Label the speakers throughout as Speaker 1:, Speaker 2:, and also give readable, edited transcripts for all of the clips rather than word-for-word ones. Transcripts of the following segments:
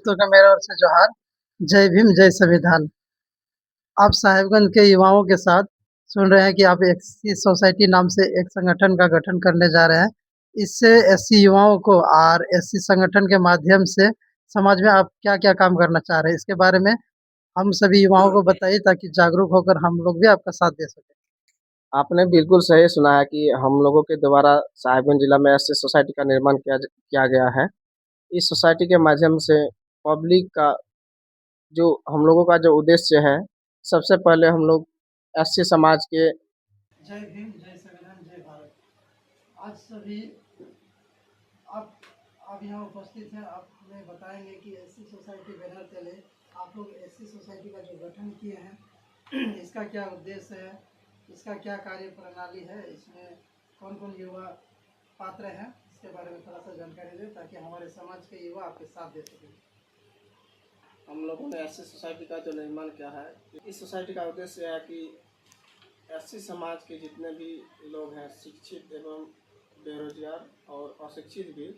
Speaker 1: दोस्तों का मेरा ओर से जोहार। जय भीम, जय संविधान। आप साहेबगंज के युवाओं के साथ सुन रहे हैं कि आप एससी सोसाइटी नाम से एक संगठन का गठन करने जा रहे हैं। इससे एससी युवाओं को और एससी संगठन के माध्यम से समाज में आप क्या-क्या काम करना चाह रहे हैं? इसके बारे में हम सभी युवाओं को बताइए ताकि जागरूक होकर हम लोग भी आपका साथ दे सकें।
Speaker 2: आपने बिल्कुल सही सुना है कि हम लोगों के द्वारा साहिबगंज जिला में एससी सोसाइटी का निर्माण किया गया है। इस सोसाइटी के माध्यम से पब्लिक का जो हम लोगों का जो उद्देश्य है, सबसे पहले हम लोग एससी समाज के
Speaker 1: जय भीम, जय संविधान, जय भारत। आज सभी आप आप यहाँ उपस्थित हैं। आप हमें बताएंगे कि एससी सोसाइटी बैनर तले आप लोग एससी सोसाइटी का जो गठन किए हैं इसका क्या उद्देश्य है, इसका क्या कार्य प्रणाली है, इसमें कौन कौन युवा पात्र हैं, इसके बारे में थोड़ा सा जानकारी दें ताकि हमारे समाज के युवा आपके साथ दे सकें।
Speaker 2: हम लोगों ने एससी सोसाइटी का जो निर्माण किया है, इस सोसाइटी का उद्देश्य है कि एससी समाज के जितने भी लोग हैं, शिक्षित एवं बेरोजगार और अशिक्षित भी,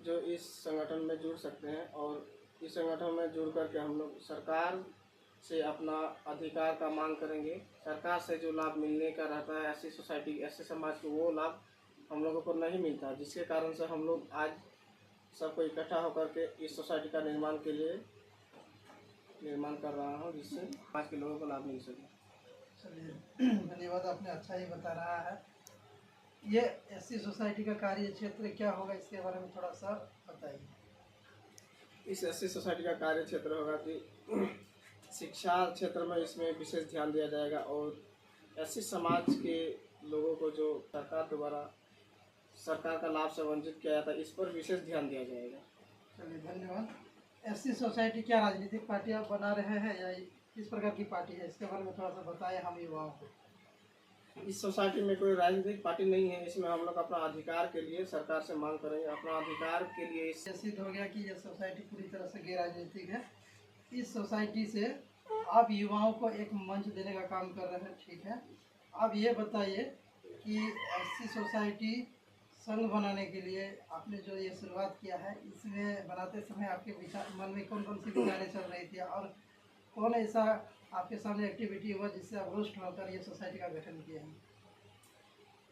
Speaker 2: जो इस संगठन में जुड़ सकते हैं और इस संगठन में जुड़ करके हम लोग सरकार से अपना अधिकार का मांग करेंगे। सरकार से जो लाभ मिलने का रहता है एससी सोसाइटी एससी समाज को, वो लाभ हम लोगों को नहीं मिलता, जिसके कारण से हम लोग आज सबको इकट्ठा होकर के इस सोसाइटी का निर्माण के लिए निर्माण कर रहा हूँ, जिससे समाज के लोगों को लाभ मिल सके।
Speaker 1: चलिए धन्यवाद, आपने अच्छा ही बता रहा है। ये एससी सोसाइटी का कार्य क्षेत्र क्या होगा, इसके बारे में थोड़ा सा बताइए।
Speaker 2: इस एससी सोसाइटी का कार्य क्षेत्र होगा कि शिक्षा क्षेत्र में इसमें विशेष ध्यान दिया जाएगा और एससी समाज के लोगों को जो सरकार का लाभ से वंचित किया जाता है, इस पर विशेष ध्यान दिया जाएगा।
Speaker 1: चलिए धन्यवाद। एससी सोसाइटी क्या राजनीतिक पार्टी आप बना रहे हैं या किस प्रकार की पार्टी है, इसके बारे में थोड़ा सा बताएं हम युवाओं को।
Speaker 2: इस सोसाइटी में कोई राजनीतिक पार्टी नहीं है। इसमें हम लोग अपना अधिकार के लिए सरकार से मांग करेंगे, अपना अधिकार के लिए।
Speaker 1: ये सिद्ध हो गया कि यह सोसाइटी पूरी तरह से गैर राजनीतिक है। इस सोसाइटी से आप युवाओं को एक मंच देने का काम कर रहे हैं, ठीक है। अब ये बताइए कि एससी सोसाइटी संघ बनाने के लिए आपने जो ये शुरुआत किया है, इसमें बनाते समय आपके विचार मन में कौन कौन सी विचारें चल रही थी और कौन ऐसा आपके सामने एक्टिविटी हुआ जिससे आप रुष्ट होकर ये सोसाइटी का गठन किया है?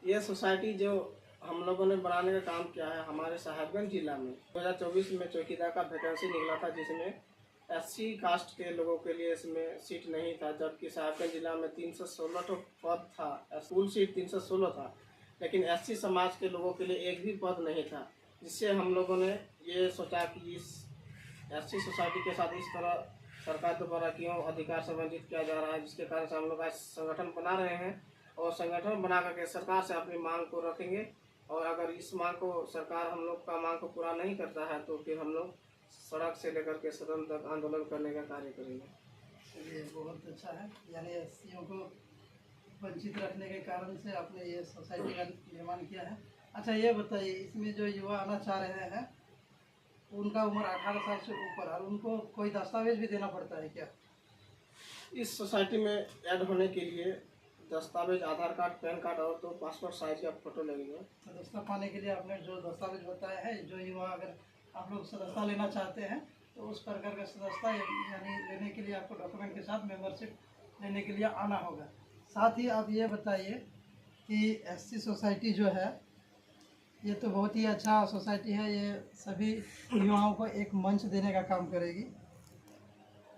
Speaker 2: यह सोसाइटी जो हम लोगों ने बनाने का काम किया है, हमारे साहिबगंज जिला में 2024 में चौकीदार का वैकेंसी निकला था, जिसमें एससी कास्ट के लोगों के लिए इसमें सीट नहीं था, जबकि साहिबगंज जिला में 316 पद था। स्कूल सीट 316 था, लेकिन एससी समाज के लोगों के लिए एक भी पद नहीं था, जिससे हम लोगों ने ये सोचा कि इस एससी सोसाइटी के साथ इस तरह सरकार द्वारा क्यों अधिकार से वंचित किया जा रहा है, जिसके कारण से हम लोग आज संगठन बना रहे हैं और संगठन बना करके सरकार से अपनी मांग को रखेंगे। और अगर इस मांग को सरकार हम लोग का मांग को पूरा नहीं करता है तो फिर हम लोग सड़क से लेकर के सदन तक आंदोलन करने का कार्य करेंगे।
Speaker 1: चलिए बहुत अच्छा है, यानी एससीओ को वंचित रखने के कारण से आपने ये सोसाइटी का निर्माण किया है। अच्छा ये बताइए, इसमें जो युवा आना चाह रहे हैं उनका उम्र 18 साल से ऊपर और उनको कोई दस्तावेज भी देना पड़ता है क्या?
Speaker 2: इस सोसाइटी में ऐड होने के लिए दस्तावेज आधार कार्ड, पैन कार्ड और 2 पासपोर्ट साइज का फोटो लगेगा।
Speaker 1: सदस्यता पाने के लिए आपने जो दस्तावेज बताया है, जो युवा अगर आप लोग सदस्यता लेना चाहते हैं तो उस प्रकार का सदस्यता यानी लेने के लिए आपको डॉक्यूमेंट के साथ मेंबरशिप लेने के लिए आना होगा। साथ ही आप ये बताइए कि एससी सोसाइटी जो है ये तो बहुत ही अच्छा सोसाइटी है, ये सभी युवाओं को एक मंच देने का काम करेगी।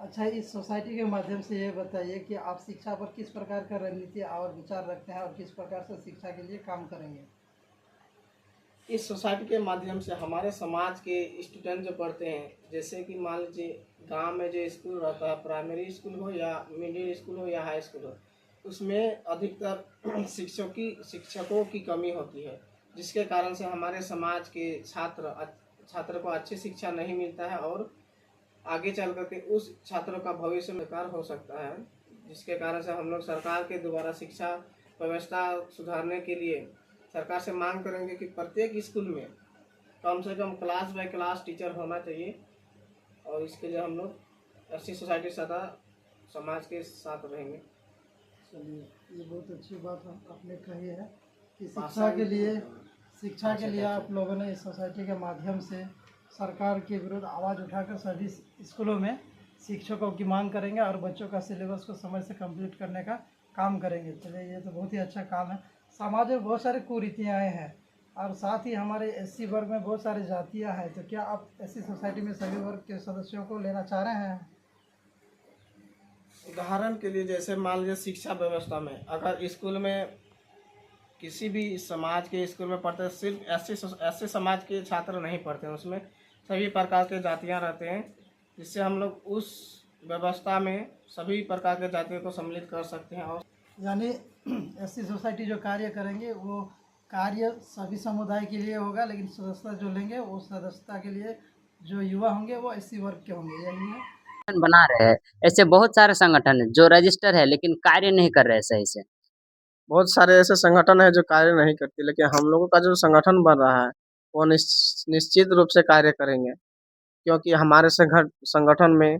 Speaker 1: अच्छा, इस सोसाइटी के माध्यम से ये बताइए कि आप शिक्षा पर किस प्रकार का रणनीति और विचार रखते हैं और किस प्रकार से शिक्षा के लिए काम करेंगे?
Speaker 2: इस सोसाइटी के माध्यम से हमारे समाज के स्टूडेंट जो पढ़ते हैं, जैसे कि मान लीजिए गांव में जो स्कूल रहता है, प्राइमरी स्कूल हो या मिडिल स्कूल हो या हाई स्कूल हो, उसमें अधिकतर शिक्षकों की कमी होती है, जिसके कारण से हमारे समाज के छात्र को अच्छी शिक्षा नहीं मिलता है और आगे चल करके उस छात्रों का भविष्य बेकार हो सकता है, जिसके कारण से हम लोग सरकार के द्वारा शिक्षा व्यवस्था सुधारने के लिए सरकार से मांग करेंगे कि प्रत्येक स्कूल में कम से कम क्लास बाय क्लास टीचर होना चाहिए। और इसके लिए हम लोग एससी सोसाइटी सदा समाज के साथ रहेंगे।
Speaker 1: चलिए ये बहुत अच्छी बात आपने कही है कि शिक्षा के लिए आप लोगों ने इस सोसाइटी के माध्यम से सरकार के विरुद्ध आवाज़ उठाकर सभी स्कूलों में शिक्षकों की मांग करेंगे और बच्चों का सिलेबस को समय से कंप्लीट करने का काम करेंगे। चलिए, ये तो बहुत ही अच्छा काम है। समाज में बहुत सारी कुरीतियाँ हैं और साथ ही हमारे एससी वर्ग में बहुत सारी जातियाँ हैं, तो क्या आप एससी सोसाइटी में सभी वर्ग के सदस्यों को लेना चाह रहे हैं?
Speaker 2: उदाहरण के लिए जैसे मान लीजिए शिक्षा व्यवस्था में अगर स्कूल में किसी भी समाज के स्कूल में पढ़ते हैं, सिर्फ ऐसे समाज के छात्र नहीं पढ़ते हैं, उसमें सभी प्रकार के जातियाँ रहते हैं, जिससे हम लोग उस व्यवस्था में सभी प्रकार के जातियों को सम्मिलित कर सकते हैं। और
Speaker 1: यानी एससी सोसाइटी जो कार्य करेंगे वो कार्य सभी समुदाय के लिए होगा, लेकिन सदस्यता जो लेंगे वो सदस्यता के लिए जो युवा होंगे वो एससी वर्ग के होंगे, यही है।
Speaker 3: संगठन बना रहे हैं। ऐसे बहुत सारे संगठन हैं जो रजिस्टर है लेकिन कार्य नहीं कर रहे हैं सही से।
Speaker 2: बहुत सारे ऐसे संगठन हैं जो कार्य नहीं करते, लेकिन हम लोगों का जो संगठन बन रहा है वो निश्चित रूप से कार्य करेंगे, क्योंकि हमारे संगठन में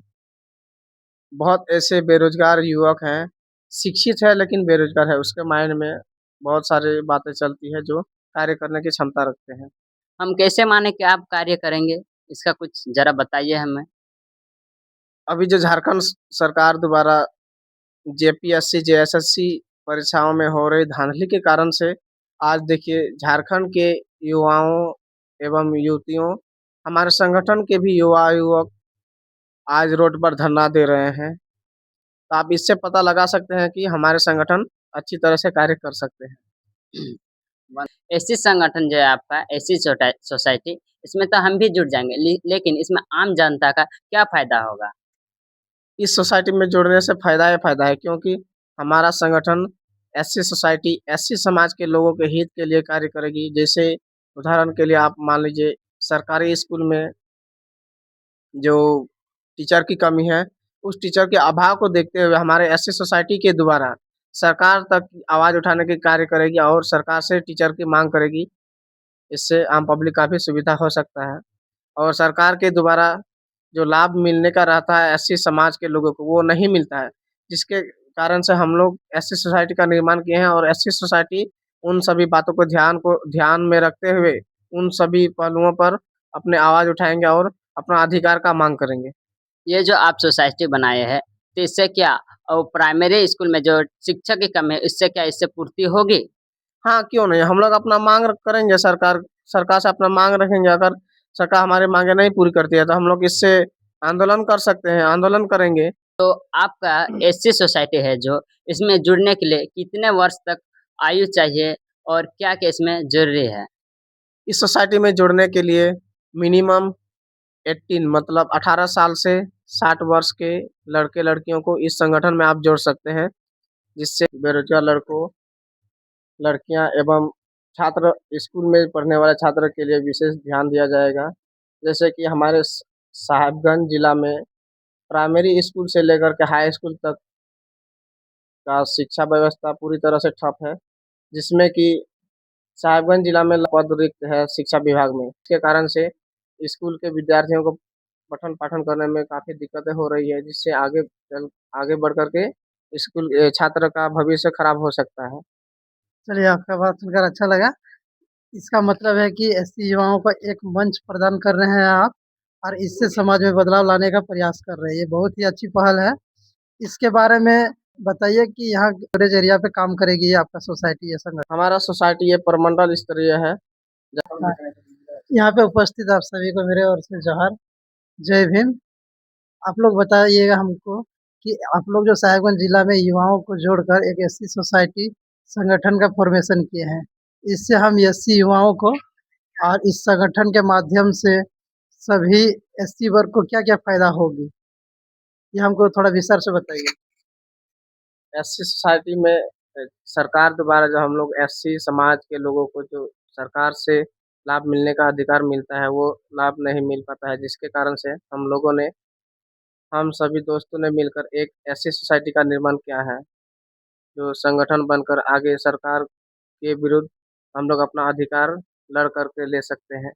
Speaker 2: बहुत ऐसे बेरोजगार युवक हैं, शिक्षित है लेकिन बेरोजगार है, उसके माइंड में बहुत सारी बातें चलती है जो कार्य करने की क्षमता रखते हैं।
Speaker 3: हम कैसे माने कि आप कार्य करेंगे? इसका कुछ ज़रा बताइए हमें।
Speaker 2: अभी जो झारखंड सरकार द्वारा जेपीएससी जेएसएससी परीक्षाओं में हो रही धांधली के कारण से आज देखिए झारखंड के युवाओं एवं युवतियों, हमारे संगठन के भी युवा युवक आज रोड पर धरना दे रहे हैं। तो आप इससे पता लगा सकते हैं कि हमारे संगठन अच्छी तरह से कार्य कर सकते हैं।
Speaker 3: एससी संगठन जो है आपका एससी सोसाइटी, इसमें तो हम भी जुड़ जाएँगे लेकिन इसमें आम जनता का क्या फ़ायदा होगा?
Speaker 2: इस सोसाइटी में जुड़ने से फ़ायदा ही फ़ायदा है, क्योंकि हमारा संगठन एससी सोसाइटी एससी समाज के लोगों के हित के लिए कार्य करेगी। जैसे उदाहरण के लिए आप मान लीजिए सरकारी स्कूल में जो टीचर की कमी है, उस टीचर के अभाव को देखते हुए हमारे एससी सोसाइटी के द्वारा सरकार तक आवाज़ उठाने के कार्य करेगी और सरकार से टीचर की माँग करेगी। इससे आम पब्लिक का भी सुविधा हो सकता है और सरकार के द्वारा जो लाभ मिलने का रहता है एससी समाज के लोगों को, वो नहीं मिलता है, जिसके कारण से हम लोग एससी सोसाइटी का निर्माण किए हैं और एससी सोसाइटी उन सभी बातों को ध्यान में रखते हुए उन सभी पहलुओं पर अपने आवाज़ उठाएँगे और अपना अधिकार का माँग करेंगे।
Speaker 3: ये जो आप सोसाइटी बनाए हैं, तो इससे क्या प्राइमरी स्कूल में जो शिक्षक की कमी है, इससे पूर्ति होगी?
Speaker 2: हाँ, क्यों नहीं? हम लोग अपना माँग करेंगे, सरकार से अपना माँग रखेंगे। अगर सरकार हमारी माँगें नहीं पूरी करती है, तो हम लोग इससे आंदोलन कर सकते हैं, आंदोलन करेंगे।
Speaker 3: तो आपका एससी सोसाइटी है जो, इसमें जुड़ने के लिए कितने वर्ष तक आयु चाहिए और क्या-क्या इसमें ज़रूरी है?
Speaker 2: इस सोसाइटी में जुड़ने के लिए मिनिमम 18 मतलब 18 साल से 60 वर्ष के लड़के-लड़कियों को इस संगठन में आप जोड़ सकते हैं, जिससे बेरोजगार लड़कों, लड़कियाँ एवं छात्र स्कूल में पढ़ने वाले छात्र के लिए विशेष ध्यान दिया जाएगा। जैसे कि हमारे साहिबगंज जिला में प्राइमरी स्कूल से लेकर के हाई स्कूल तक का शिक्षा व्यवस्था पूरी तरह से ठप है, जिसमें कि साहिबगंज जिला में पद रिक्त है शिक्षा विभाग में। इसके कारण से स्कूल के विद्यार्थियों को पठन-पाठन करने में काफ़ी दिक्कतें हो रही है, जिससे आगे बढ़ कर के छात्र का भविष्य खराब हो सकता है।
Speaker 1: चलिए, आपका बात सुनकर अच्छा लगा। इसका मतलब है कि एससी युवाओं को एक मंच प्रदान कर रहे हैं आप और इससे समाज में बदलाव लाने का प्रयास कर रहे हैं। ये बहुत ही अच्छी पहल है। इसके बारे में बताइए कि यहाँ कवरेज एरिया पे काम करेगी ये आपका सोसाइटी या संगठन?
Speaker 2: हमारा सोसाइटी ये प्रमंडल स्तरीय है।
Speaker 1: हाँ, यहाँ पे उपस्थित आप सभी को मेरे ओर से जोहार, जय भीम। आप लोग बताइएगा हमको कि आप लोग जो साहिबगंज जिला में युवाओं को जोड़कर एक एससी सोसाइटी संगठन का फॉर्मेशन किए हैं। इससे हम एससी युवाओं को और इस संगठन के माध्यम से सभी एससी वर्ग को क्या-क्या फ़ायदा होगी? ये हमको थोड़ा विस्तार से बताइए।
Speaker 2: एससी सोसाइटी में सरकार द्वारा जो हम लोग एससी समाज के लोगों को जो सरकार से लाभ मिलने का अधिकार मिलता है, वो लाभ नहीं मिल पाता है, जिसके कारण से हम सभी दोस्तों ने मिलकर एक ऐसी सोसाइटी का निर्माण किया है, जो संगठन बनकर आगे सरकार के विरुद्ध हम लोग अपना अधिकार लड़ कर के ले सकते हैं।